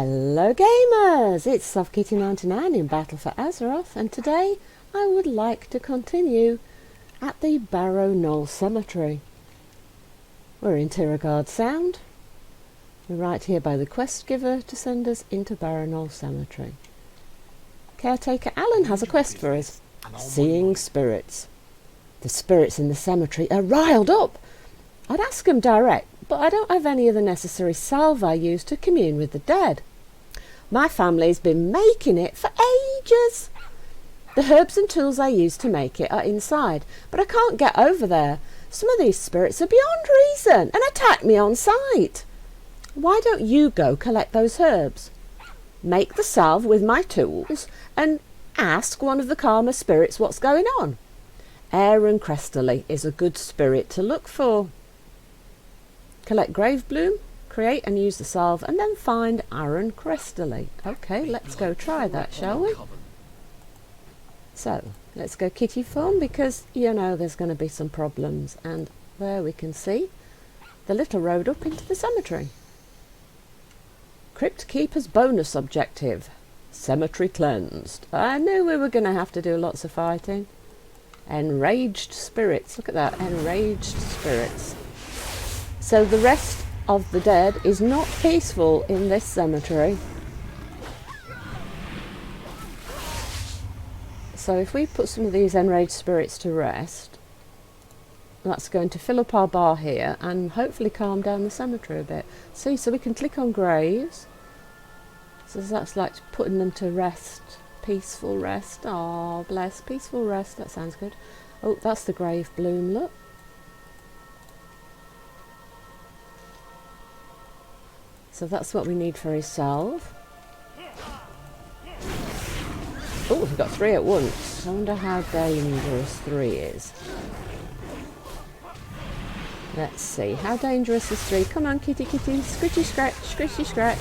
Hello gamers, it's SoftKitty99 in Battle for Azeroth, and today I would like to continue at the Barrowknoll Cemetery. We're in Tiragarde Sound. We're right here by the quest giver to send us into Barrowknoll Cemetery. Caretaker Alan has a quest for us, Seeing Spirits. The spirits in the cemetery are riled up. I'd ask them direct, but I don't have any of the necessary salve I use to commune with the dead. My family's been making it for ages. The herbs and tools I use to make it are inside, but I can't get over there. Some of these spirits are beyond reason and attack me on sight. Why don't you go collect those herbs? Make the salve with my tools and ask one of the calmer spirits what's going on. Aaron Cresterly is a good spirit to look for. Collect Grave Bloom, create and use the salve, and then find Aaron Cresterly. Okay, let's go try that, shall we? So, let's go kitty form, because you know there's going to be some problems. And there we can see the little road up into the cemetery. Crypt Keeper's bonus objective. Cemetery cleansed. I knew we were going to have to do lots of fighting. Enraged spirits. Look at that, enraged spirits. So the rest of the dead is not peaceful in this cemetery. So if we put some of these enraged spirits to rest, that's going to fill up our bar here and hopefully calm down the cemetery a bit. See, so we can click on graves. So that's like putting them to rest. Peaceful rest. Oh, bless. Peaceful rest. That sounds good. Oh, that's the grave bloom, look. So that's what we need for his salve. Oh, we've got 3 at once. I wonder how dangerous 3 is. Let's see. How dangerous is 3? Come on, kitty kitty. Scritchy scratch, scritchy scratch.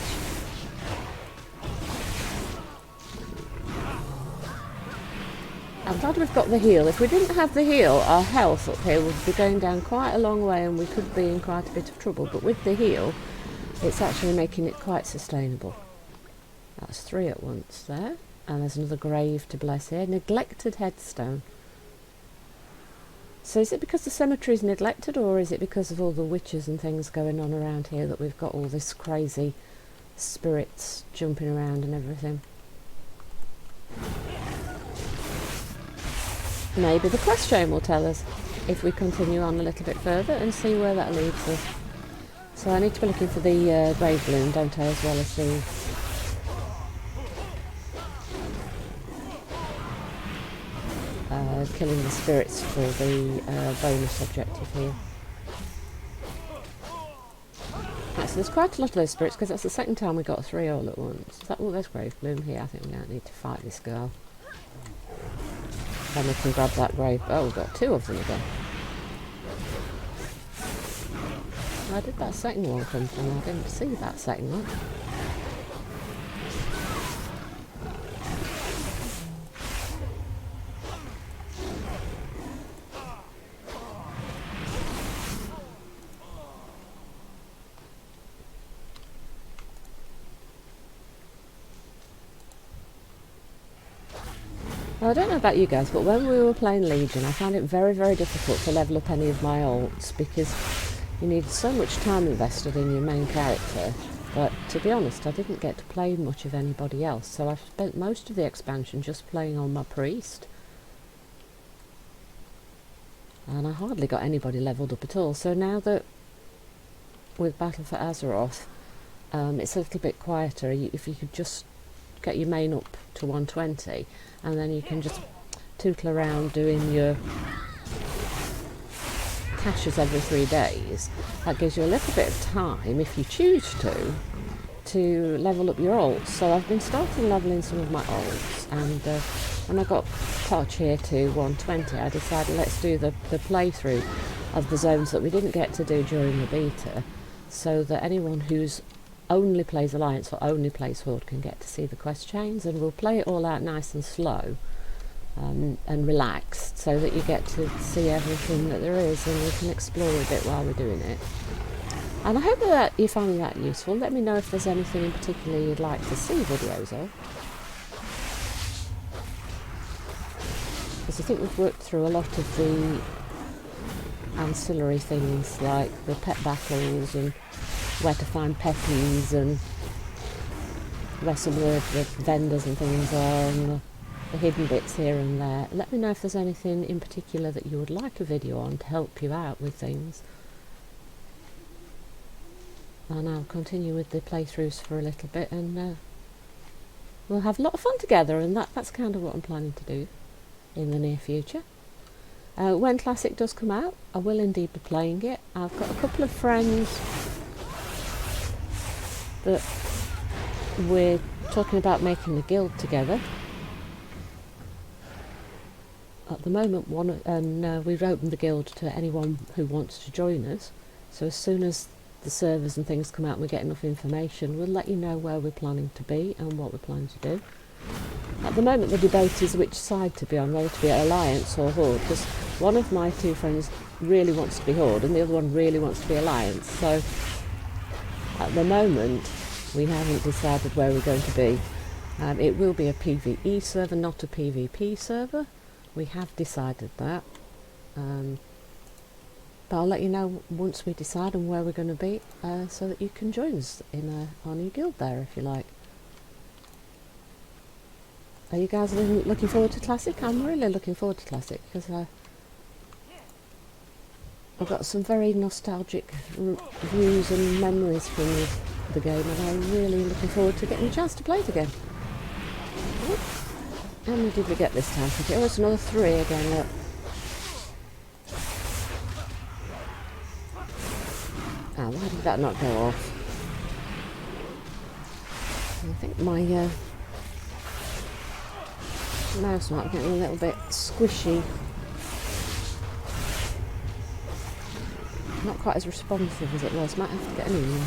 I'm glad we've got the heal. If we didn't have the heal, our health up here would be going down quite a long way and we could be in quite a bit of trouble. But with the heal, it's actually making it quite sustainable. That's 3 at once there. And there's another grave to bless here. Neglected headstone. So is it because the cemetery is neglected, or is it because of all the witches and things going on around here that we've got all this crazy spirits jumping around and everything? Maybe the quest chain will tell us if we continue on a little bit further and see where that leads us. So I need to be looking for the grave bloom, don't I, as well as the... killing the spirits for the bonus objective here. Right, so there's quite a lot of those spirits, because that's the second time we got 3 all at once. Is that all there's grave bloom here? I think we don't need to fight this girl. Then we can grab that grave... Oh, we've got 2 of them again. Where did that second one come from? I didn't see that second one. Well, I don't know about you guys, but when we were playing Legion, I found it very, very difficult to level up any of my alts, because you need so much time invested in your main character. But to be honest, I didn't get to play much of anybody else, so I've spent most of the expansion just playing on my priest. And I hardly got anybody leveled up at all. So now that with Battle for Azeroth, it's a little bit quieter. If you could just get your main up to 120, and then you can just tootle around doing your caches every 3 days. That gives you a little bit of time, if you choose to level up your alts. So I've been starting leveling some of my alts, and when I got Touch here to 120, I decided let's do the playthrough of the zones that we didn't get to do during the beta, so that anyone who's only plays Alliance or only plays Horde can get to see the quest chains, and we'll play it all out nice and slow and relaxed, so that you get to see everything that there is and we can explore a bit while we're doing it. And I hope that you're finding that useful. Let me know if there's anything in particular you'd like to see videos of. Because I think we've worked through a lot of the ancillary things like the pet battles and where to find petties and where some of the vendors and things are and the hidden bits here and there. Let me know if there's anything in particular that you would like a video on to help you out with things. And I'll continue with the playthroughs for a little bit, and we'll have a lot of fun together, and that's kind of what I'm planning to do in the near future. When Classic does come out, I will indeed be playing it. I've got a couple of friends that we're talking about making a guild together. At the moment, we've opened the guild to anyone who wants to join us. So as soon as the servers and things come out and we get enough information, we'll let you know where we're planning to be and what we're planning to do. At the moment, the debate is which side to be on, whether to be Alliance or Horde, because one of my two friends really wants to be Horde and the other one really wants to be Alliance. So at the moment, we haven't decided where we're going to be. It will be a PvE server, not a PvP server. We have decided that. But I'll let you know once we decide on where we're going to be, so that you can join us in our new guild there if you like. Are you guys looking forward to Classic? I'm really looking forward to Classic because I've got some very nostalgic views and memories from the game, and I'm really looking forward to getting a chance to play it again. Oh, how many did we get this time? Oh, it's another 3 again, look. Ah, why did that not go off? I think my mouse might be getting a little bit squishy. Not quite as responsive as it was. Might have to get a new one.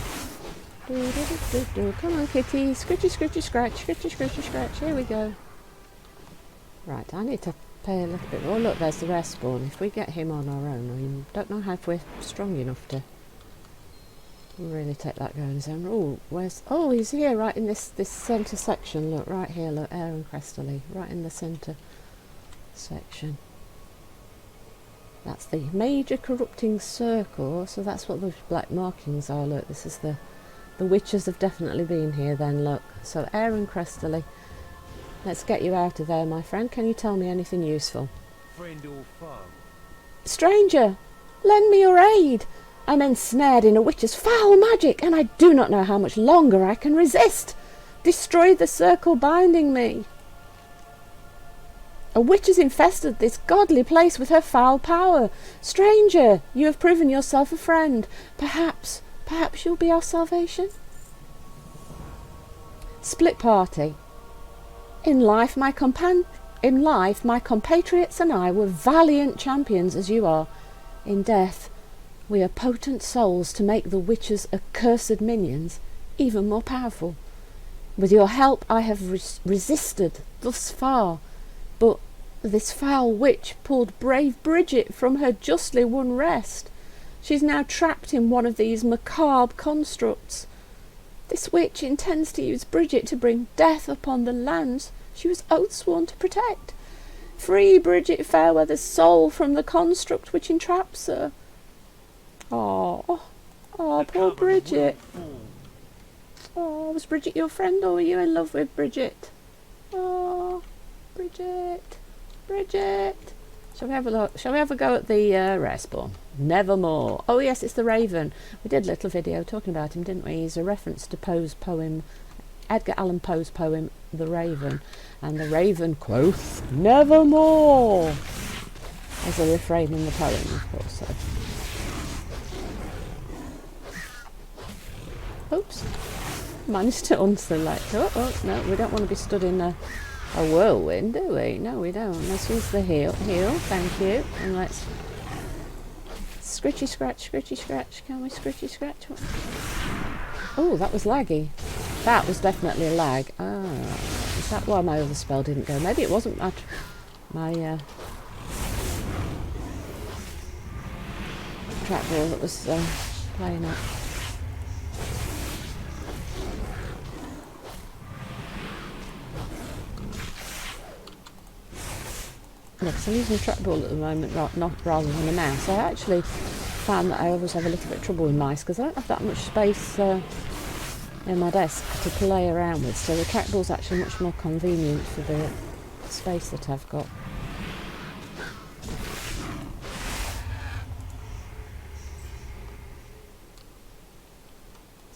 Come on, kitty. Scritchy, scritchy, scratch. Scritchy, scritchy, scratch. Here we go. Right, I need to pay a little bit. Oh, look, there's the respawn. If we get him on our own, I don't know how if we're strong enough to really take that going. Oh, where's... Oh, he's here, right in this centre section. Look, right here, look, Aaron Crestally. Right in the centre section. That's the major corrupting circle, so that's what those black markings are. Look, this is the witches have definitely been here then, look. So Aaron Crestally, let's get you out of there, my friend. Can you tell me anything useful? Friend or foe? Stranger, lend me your aid. I'm ensnared in a witch's foul magic, and I do not know how much longer I can resist. Destroy the circle binding me. A witch has infested this godly place with her foul power. Stranger, you have proven yourself a friend. Perhaps you'll be our salvation. Split party. In life, my compatriots and I were valiant champions as you are. In death, we are potent souls to make the witch's accursed minions even more powerful. With your help, I have resisted thus far, but this foul witch pulled brave Bridget from her justly won rest. She's now trapped in one of these macabre constructs. This witch intends to use Bridget to bring death upon the lands she was oath-sworn to protect. Free Bridget Fairweather's soul from the construct which entraps her. Oh, poor Bridget. Oh, was Bridget your friend, or were you in love with Bridget? Oh, Bridget. Shall we have a look? Shall we have a go at the respawn? Nevermore. Oh yes, it's the Raven. We did a little video talking about him, didn't we? He's a reference to Poe's poem, Edgar Allan Poe's poem, The Raven. And the Raven quoth, "Nevermore," as a refrain in the poem, of course. So. Oops. Managed to unselect. Oh, no, we don't want to be stood in a whirlwind, do we? No, we don't. Let's use the heal, thank you. And let's scritchy scratch. Can we scritchy scratch? Oh, that was laggy. That was definitely a lag. Ah, is that why my other spell didn't go? Maybe it wasn't my trackball that was playing up. because I'm using a trackball at the moment, not rather than a mouse. I actually found that I always have a little bit of trouble with mice because I don't have that much space in my desk to play around with. So the trackball's actually much more convenient for the space that I've got.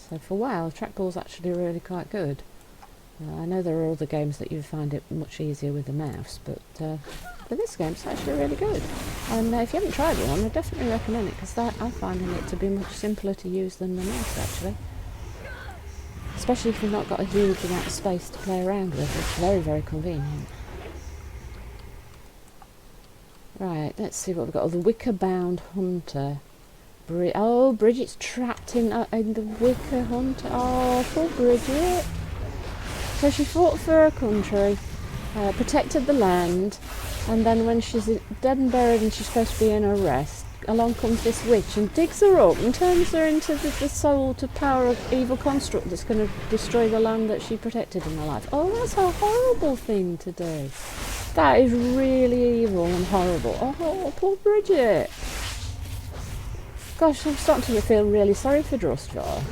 So for WoW, the trackball's actually really quite good. I know there are other games that you find it much easier with the mouse, but for this game it's actually really good. And if you haven't tried one, I definitely recommend it, because I'm finding it to be much simpler to use than the mouse actually. Especially if you've not got a huge amount of space to play around with. It's very, very convenient. Right, let's see what we've got. Oh, the wicker-bound hunter. Oh, Bridget's trapped in the wicker hunter. Oh, poor Bridget. So she fought for her country, protected the land, and then when she's dead and buried and she's supposed to be in her rest, along comes this witch and digs her up and turns her into the soul to power of evil construct that's going to destroy the land that she protected in her life. Oh, that's a horrible thing to do. That is really evil and horrible. Oh, poor Bridget. Gosh, I'm starting to feel really sorry for Drustvar.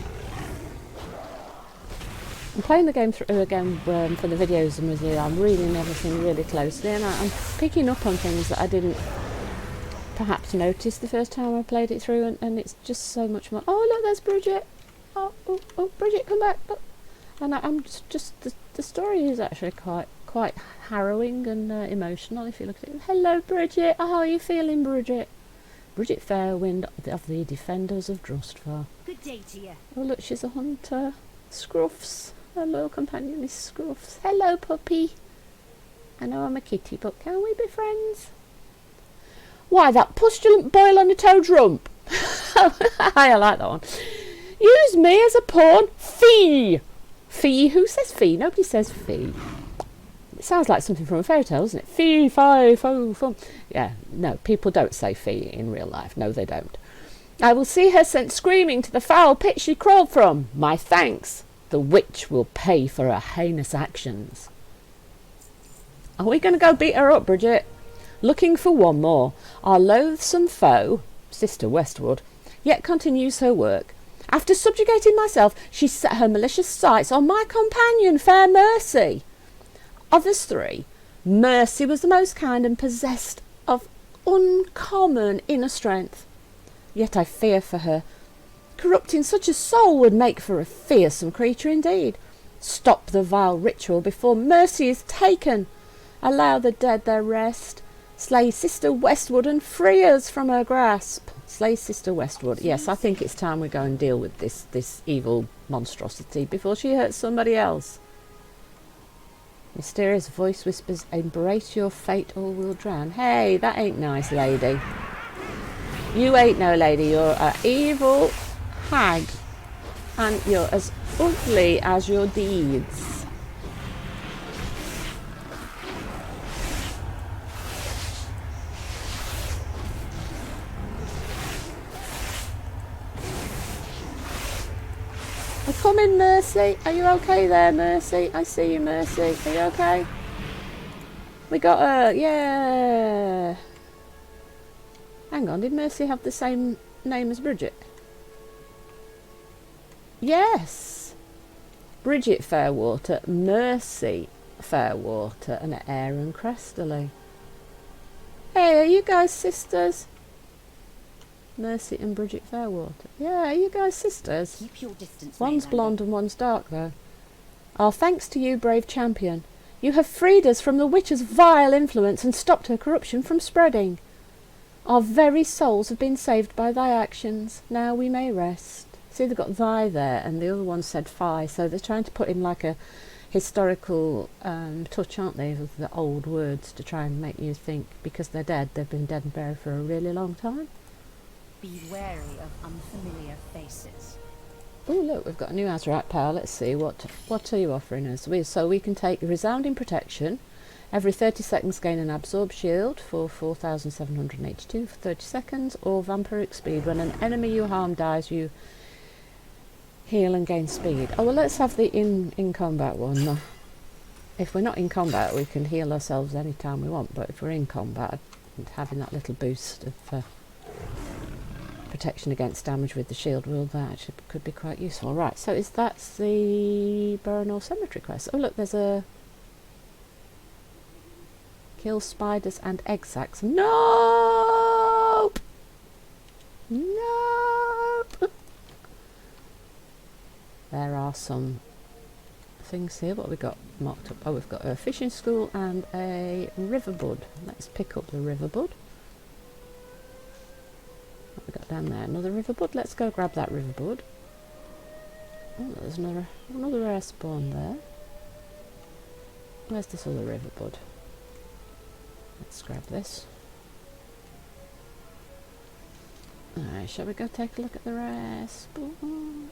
I'm playing the game through again for the videos and with you. I'm reading everything really closely, and I'm picking up on things that I didn't perhaps notice the first time I played it through, and it's just so much more. Oh, look, there's Bridget. Oh, Bridget, come back. Oh. And I'm just the story is actually quite harrowing and emotional if you look at it. Hello, Bridget. Oh, how are you feeling, Bridget? Bridget Fairwind of the Defenders of Drustvar. Good day to you. Oh, look, she's a hunter. Scruffs. Her loyal companion is Scruffs. Hello, puppy. I know I'm a kitty, but can we be friends? Why, that pustulant boil on a toad's rump. I like that one. Use me as a pawn. Fee. Fee? Who says fee? Nobody says fee. It sounds like something from a fairy tale, doesn't it? Fee, fi, fo, fum. Yeah, no, people don't say fee in real life. No, they don't. I will see her sent screaming to the foul pit she crawled from. My thanks. The witch will pay for her heinous actions. Are we going to go beat her up, Bridget? Looking for one more. Our loathsome foe, Sister Westwood, yet continues her work. After subjugating myself, she set her malicious sights on my companion, fair Mercy. Of us three, Mercy was the most kind and possessed of uncommon inner strength. Yet I fear for her. Corrupting such a soul would make for a fearsome creature indeed. Stop the vile ritual before Mercy is taken. Allow the dead their rest. Slay Sister Westwood and free us from her grasp. Slay Sister Westwood. Yes, I think it's time we go and deal with this evil monstrosity before she hurts somebody else. Mysterious voice whispers, embrace your fate, all will drown. Hey, that ain't nice, lady. You ain't no lady. You're an evil hag, and you're as ugly as your deeds. Come in, Mercy. Are you okay there, Mercy? I see you, Mercy. Are you okay? We got her. Yeah. Hang on. Did Mercy have the same name as Bridget? Yes. Bridget Fairwater, Mercy Fairwater, and Aaron Cresterly. Hey, are you guys sisters? Mercy and Bridget Fairwater. Yeah, are you guys sisters? Keep your distance. One's blonde and one's dark, though. Our thanks to you, brave champion. You have freed us from the witch's vile influence and stopped her corruption from spreading. Our very souls have been saved by thy actions. Now we may rest. See, they've got thy there, and the other one said fi, so they're trying to put in like a historical touch, aren't they, with the old words to try and make you think, because they're dead, they've been dead and buried for a really long time. Be wary of unfamiliar faces. Oh, look, we've got a new Azurite power. Let's see, what are you offering us? So we can take resounding protection. Every 30 seconds gain an absorb shield for 4,782 for 30 seconds, or vampiric speed. When an enemy you harm dies, you heal and gain speed. Oh, well, let's have the in combat one. if we're not in combat, we can heal ourselves any time we want, but if we're in combat, having that little boost of protection against damage with the shield that actually could be quite useful. Right, so that's the Barrowknoll Cemetery quest. Oh look, there's a kill spiders and egg sacs. Nope! Nope! There are some things here. What have we got marked up? Oh, we've got a fishing school and a river bud. Let's pick up the river bud. What have we got down there? Another river bud. Let's go grab that river bud. Oh, there's another rare spawn there. Where's this other river bud? Let's grab this. Alright, shall we go take a look at the rare spawn?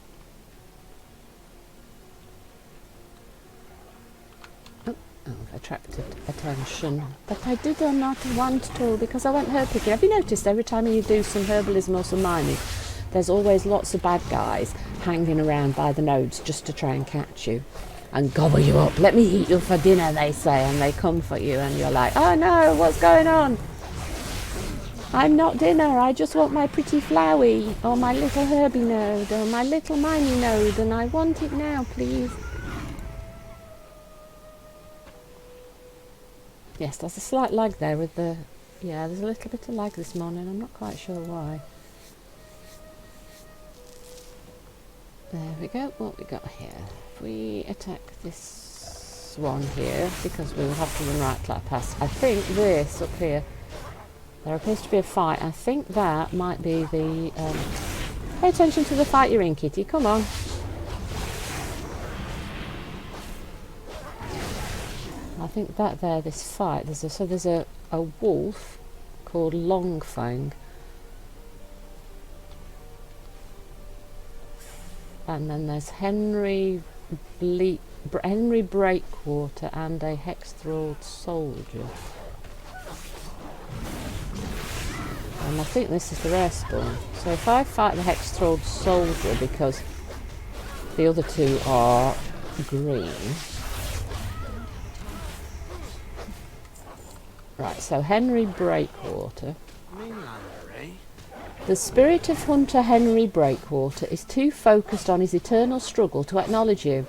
I've attracted attention, but I did not want to because I went herb picking. Have you noticed every time you do some herbalism or some mining, there's always lots of bad guys hanging around by the nodes just to try and catch you and gobble you up. Let me eat you for dinner, they say, and they come for you and you're like, oh no, what's going on? I'm not dinner, I just want my pretty flowy or my little herby node or my little mining node and I want it now, please. Yes, there's a slight lag there with the... Yeah, there's a little bit of lag this morning. I'm not quite sure why. There we go. What we got here? If we attack this one here, because we will have to run right like past. I think this up here, there appears to be a fight. I think that might be the... pay attention to the fight you're in, Kitty. Come on. I think that there, this fight, there's a wolf called Longfang, and then there's Henry Breakwater and a hex-thralled soldier, and I think this is the rare spawn. So if I fight the hex-thralled soldier, because the other two are green. Right, so Henry Breakwater. The spirit of Hunter Henry Breakwater is too focused on his eternal struggle to acknowledge you.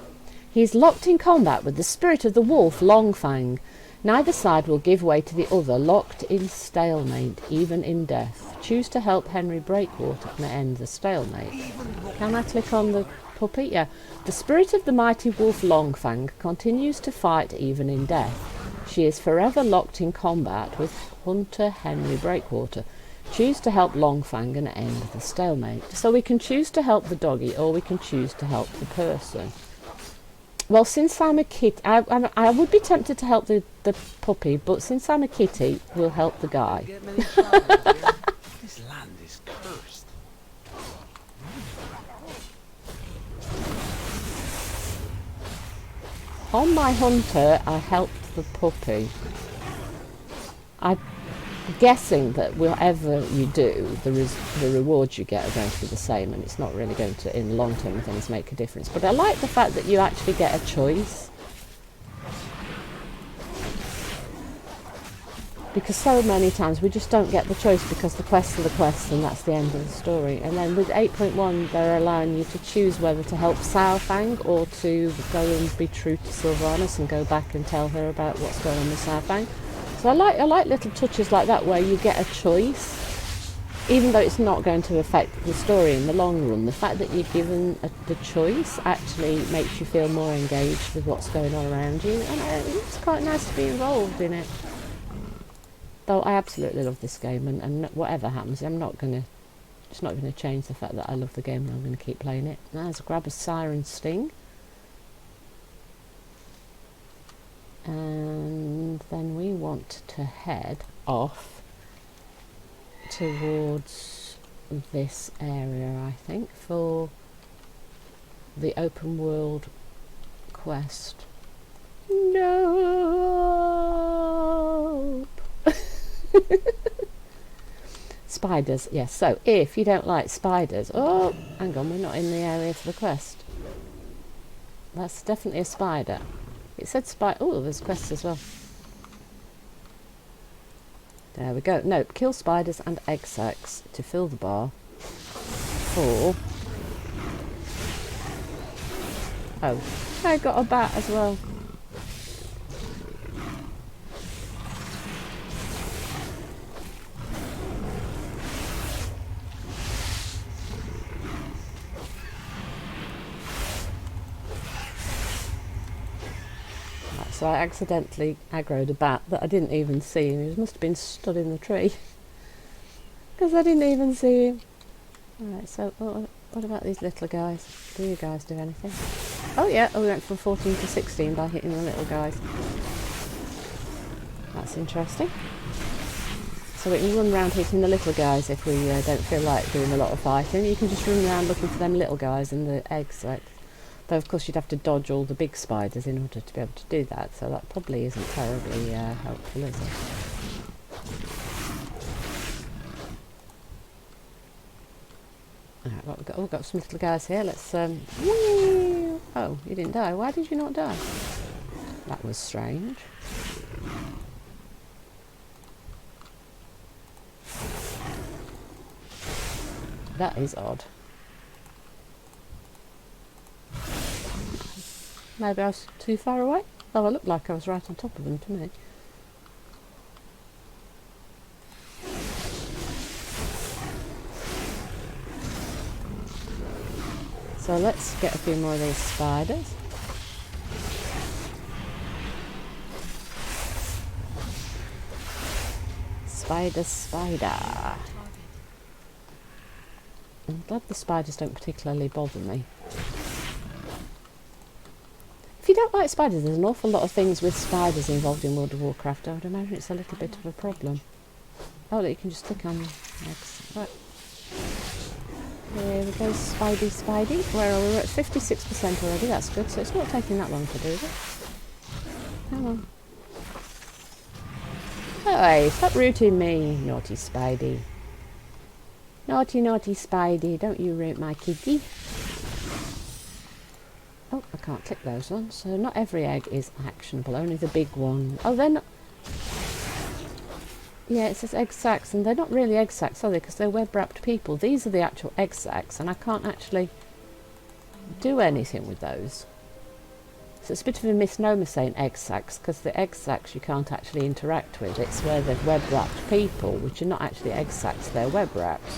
He is locked in combat with the spirit of the wolf Longfang. Neither side will give way to the other, locked in stalemate, even in death. Choose to help Henry Breakwater and end the stalemate. Can I click on the puppy? Yeah. The spirit of the mighty wolf Longfang continues to fight even in death. She is forever locked in combat with Hunter Henry Breakwater. Choose to help Longfang and end the stalemate. So we can choose to help the doggy or we can choose to help the person. Well, since I'm a kitty, I would be tempted to help the puppy, but since I'm a kitty, we'll help the guy. This land is cursed. On my hunter, I helped the puppy. I'm guessing that whatever you do, the rewards you get are going to be the same, and it's not really going to, in the long term, things make a difference. But I like the fact that you actually get a choice, because so many times we just don't get the choice because the quests are the quests and that's the end of the story. And then with 8.1 they're allowing you to choose whether to help Saurfang or to go and be true to Sylvanas and go back and tell her about what's going on with Saurfang. So I like little touches like that where you get a choice, even though it's not going to affect the story in the long run. The fact that you're given the choice actually makes you feel more engaged with what's going on around you, and it's quite nice to be involved in it. Though I absolutely love this game, and whatever happens, it's not going to change the fact that I love the game and I'm going to keep playing it. Now let's grab a Siren Sting. And then we want to head off towards this area, I think, for the open world quest. No. Spiders, yes. So if you don't like spiders, oh, hang on, we're not in the area for the quest. That's definitely a spider. It said spider. Oh, there's quests as well. There we go. Nope. Kill spiders and egg sacs to fill the bar. For... Oh, I got a bat as well. So I accidentally aggroed a bat that I didn't even see, and he must have been stood in the tree because I didn't even see him. Alright, so what about these little guys? Do you guys do anything? Oh yeah, we went from 14 to 16 by hitting the little guys. That's interesting. So we can run around hitting the little guys if we don't feel like doing a lot of fighting. You can just run around looking for them little guys and the eggs. Though of course you'd have to dodge all the big spiders in order to be able to do that, so that probably isn't terribly helpful, is it? Alright, what we've got? Oh, we've got some little guys here. Let's whee! Oh, you didn't die. Why did you not die? That was strange. That is odd. Maybe I was too far away? Oh, I looked like I was right on top of them to me. So let's get a few more of these spiders. Spider. I'm glad the spiders don't particularly bother me. If you don't like spiders, there's an awful lot of things with spiders involved in World of Warcraft. I would imagine it's a little bit of a problem. Oh, look, you can just click on eggs. Right. There we go, Spidey. Where are we? We're at 56% already, that's good. So it's not taking that long to do, is it? Come on. Hey, stop rooting me, naughty Spidey. Naughty Spidey, don't you root my kitty. Oh, I can't click those ones. So not every egg is actionable, only the big one. Oh, they're not... Yeah, it says egg sacs, and they're not really egg sacs, are they? Because they're web-wrapped people. These are the actual egg sacs, and I can't actually do anything with those. So it's a bit of a misnomer saying egg sacs, because the egg sacs you can't actually interact with. It's where they've web-wrapped people, which are not actually egg sacs, they're web-wrapped.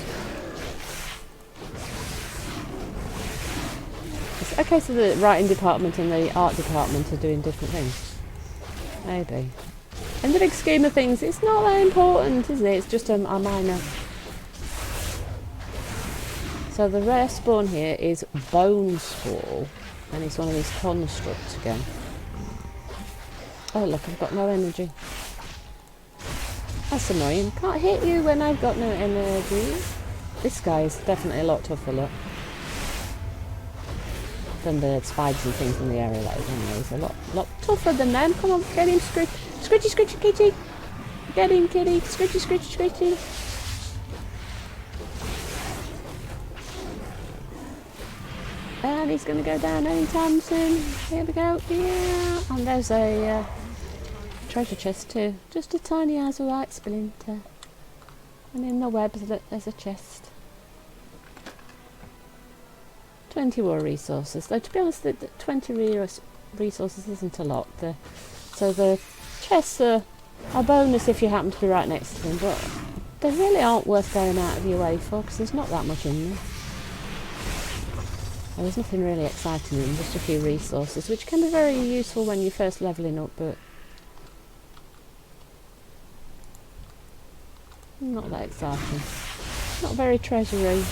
Okay, so the writing department and the art department are doing different things. Maybe. In the big scheme of things, it's not that important, is it? It's just a minor. So the rare spawn here is Bone Swall, and it's one of these constructs again. Oh look, I've got no energy. That's annoying. Can't hit you when I've got no energy. This guy is definitely a lot tougher, look, than the spiders and things in the area like anyway. He's a lot tougher than them. Come on, get him, Scritchy kitty. Get him, kitty. Scritchy. And he's going to go down anytime soon. Here we go. Yeah. And there's a treasure chest too. Just a tiny azurite splinter. And in the webs, look, there's a chest. 20 war resources. Though to be honest, the 20 resources isn't a lot. So the chests are a bonus if you happen to be right next to them, but they really aren't worth going out of your way for, because there's not that much in them. And there's nothing really exciting in them, just a few resources, which can be very useful when you're first levelling up, but not that exciting. Not very treasury.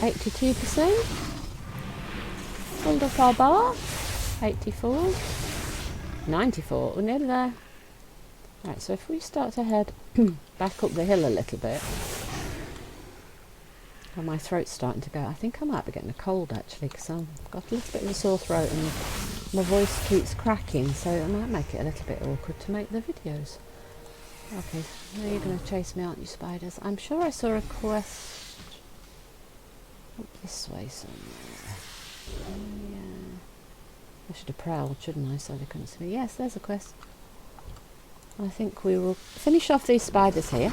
%. Hold up our bar. 84. 94. We're nearly there. Right, so if we start to head back up the hill a little bit. Oh, my throat's starting to go. I think I might be getting a cold actually, because I've got a little bit of a sore throat and my voice keeps cracking, so it might make it a little bit awkward to make the videos. Okay, now you're going to chase me, aren't you, spiders? I'm sure I saw a quest. Up this way somewhere. Yeah. I should have prowled, shouldn't I, so they couldn't see me. Yes, there's a quest. I think we will finish off these spiders here.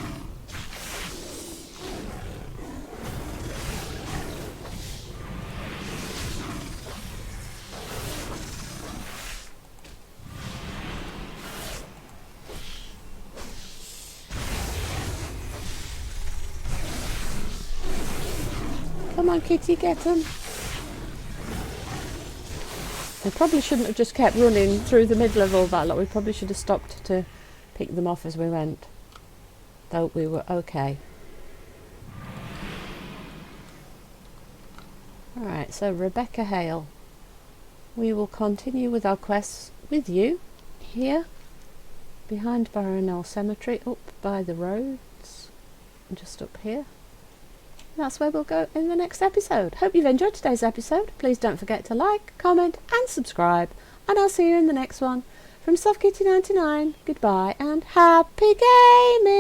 Come on, kitty, get them. We probably shouldn't have just kept running through the middle of all that. Like, we probably should have stopped to pick them off as we went. Though we were okay. Alright, so Rebecca Hale. We will continue with our quests with you here behind Barrowknoll Cemetery, up by the roads, just up here. That's where we'll go in the next episode. Hope you've enjoyed today's episode. Please don't forget to like, comment and subscribe. And I'll see you in the next one. From SoftKitty99, goodbye and happy gaming!